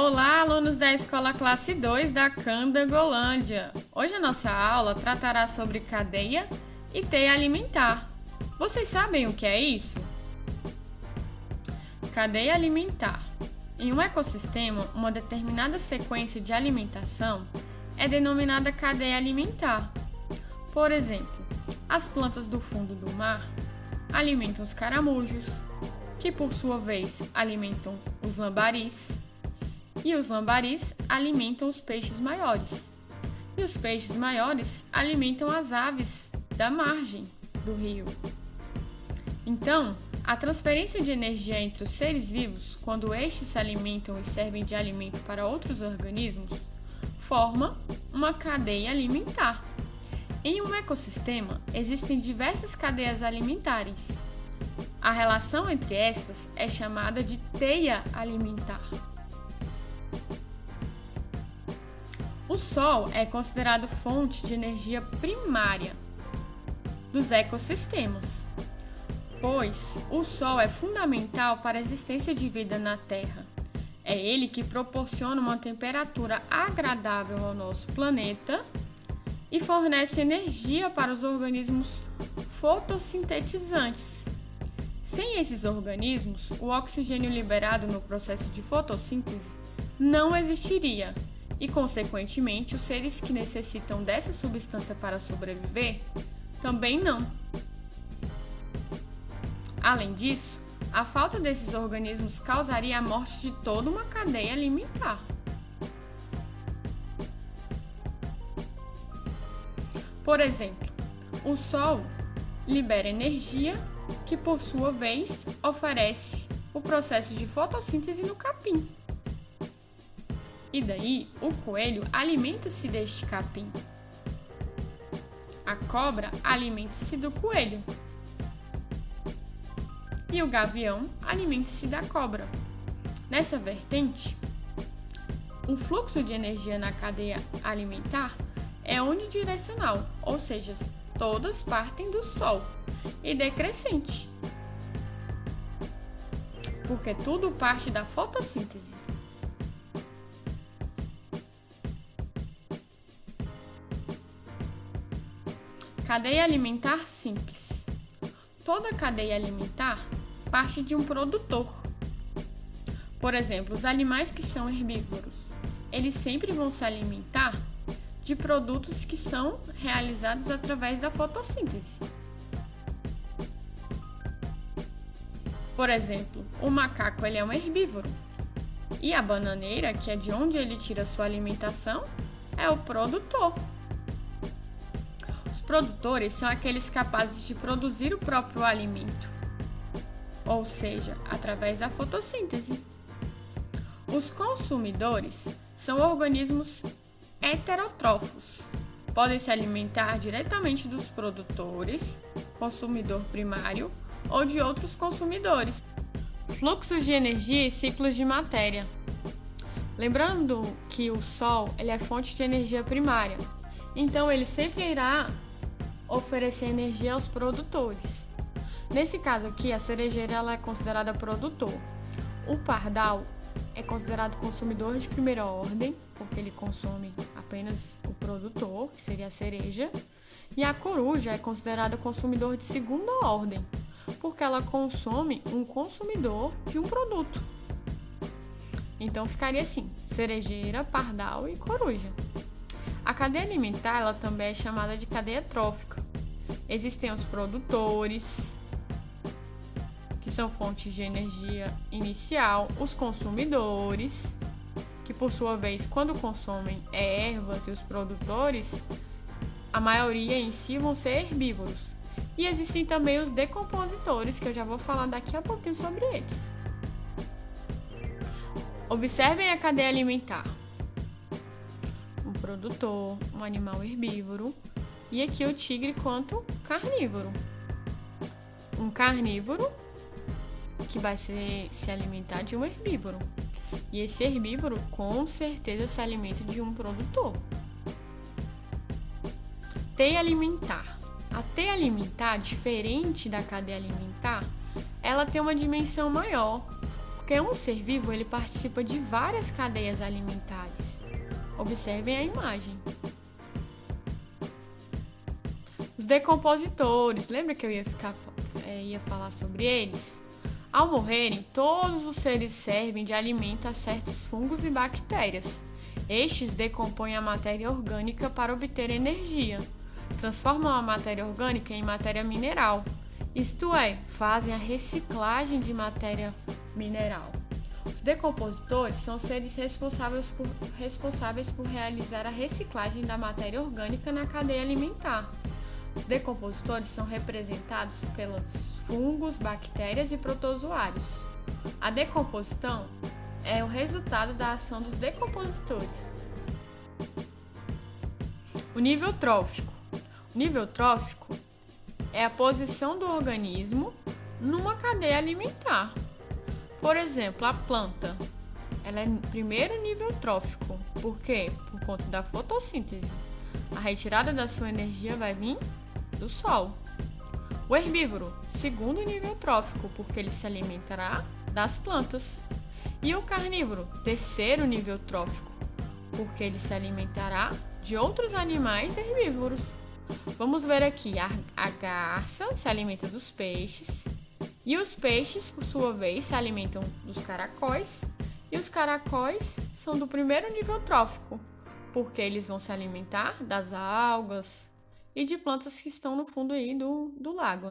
Olá, alunos da Escola Classe 2 da Candangolândia! Hoje a nossa aula tratará sobre cadeia e teia alimentar. Vocês sabem o que é isso? Cadeia alimentar. Em um ecossistema, uma determinada sequência de alimentação é denominada cadeia alimentar. Por exemplo, as plantas do fundo do mar alimentam os caramujos, que por sua vez alimentam os lambaris, e os lambaris alimentam os peixes maiores, e os peixes maiores alimentam as aves da margem do rio. Então, a transferência de energia entre os seres vivos, quando estes se alimentam e servem de alimento para outros organismos, forma uma cadeia alimentar. Em um ecossistema, existem diversas cadeias alimentares. A relação entre estas é chamada de teia alimentar. O Sol é considerado fonte de energia primária dos ecossistemas, pois o Sol é fundamental para a existência de vida na Terra. É ele que proporciona uma temperatura agradável ao nosso planeta e fornece energia para os organismos fotossintetizantes. Sem esses organismos, o oxigênio liberado no processo de fotossíntese não existiria e, consequentemente, os seres que necessitam dessa substância para sobreviver também não. Além disso, a falta desses organismos causaria a morte de toda uma cadeia alimentar. Por exemplo, o Sol libera energia que, por sua vez, oferece o processo de fotossíntese no capim. E daí, o coelho alimenta-se deste capim. A cobra alimenta-se do coelho. E o gavião alimenta-se da cobra. Nessa vertente, o fluxo de energia na cadeia alimentar é unidirecional, ou seja, todas partem do Sol e decrescente, porque tudo parte da fotossíntese. Cadeia alimentar simples. Toda cadeia alimentar parte de um produtor. Por exemplo, os animais que são herbívoros, eles sempre vão se alimentar de produtos que são realizados através da fotossíntese. Por exemplo, o macaco ele é um herbívoro e a bananeira, que é de onde ele tira sua alimentação, é o produtor. Os produtores são aqueles capazes de produzir o próprio alimento, ou seja, através da fotossíntese. Os consumidores são organismos heterótrofos. Podem se alimentar diretamente dos produtores, consumidor primário, ou de outros consumidores. Fluxos de energia e ciclos de matéria. Lembrando que o Sol ele é fonte de energia primária, então ele sempre irá oferecer energia aos produtores. Nesse caso aqui, a cerejeira ela é considerada produtor. O pardal é considerado consumidor de primeira ordem, porque ele consome apenas o produtor, que seria a cereja, e a coruja é considerada consumidor de segunda ordem, porque ela consome um consumidor de um produto. Então ficaria assim: cerejeira, pardal e coruja. A cadeia alimentar ela também é chamada de cadeia trófica. Existem os produtores, que são fontes de energia inicial, os consumidores, que por sua vez, quando consomem ervas, e os produtores, a maioria em si vão ser herbívoros. E existem também os decompositores, que eu já vou falar daqui a pouquinho sobre eles. Observem a cadeia alimentar. Um produtor, um animal herbívoro, e aqui o tigre quanto carnívoro. Um carnívoro que vai se alimentar de um herbívoro. E esse herbívoro com certeza se alimenta de um produtor. Teia alimentar. A teia alimentar, diferente da cadeia alimentar, ela tem uma dimensão maior, Porque um ser vivo ele participa de várias cadeias alimentares. Observem a imagem. Os decompositores, lembra que eu ia falar sobre eles? Ao morrerem, todos os seres servem de alimento a certos fungos e bactérias. Estes decompõem a matéria orgânica para obter energia. Transformam a matéria orgânica em matéria mineral. Isto é, fazem a reciclagem de matéria mineral. Os decompositores são seres responsáveis por realizar a reciclagem da matéria orgânica na cadeia alimentar. Os decompositores são representados pelos fungos, bactérias e protozoários. A decomposição é o resultado da ação dos decompositores. O nível trófico. O nível trófico é a posição do organismo numa cadeia alimentar. Por exemplo, a planta, ela é primeiro nível trófico. Por quê? Por conta da fotossíntese. A retirada da sua energia vai vir do sol. O herbívoro, segundo nível trófico, porque ele se alimentará das plantas. E o carnívoro, terceiro nível trófico, porque ele se alimentará de outros animais herbívoros. Vamos ver aqui, a garça se alimenta dos peixes, e os peixes, por sua vez, se alimentam dos caracóis, e os caracóis são do primeiro nível trófico, porque eles vão se alimentar das algas e de plantas que estão no fundo aí do lago.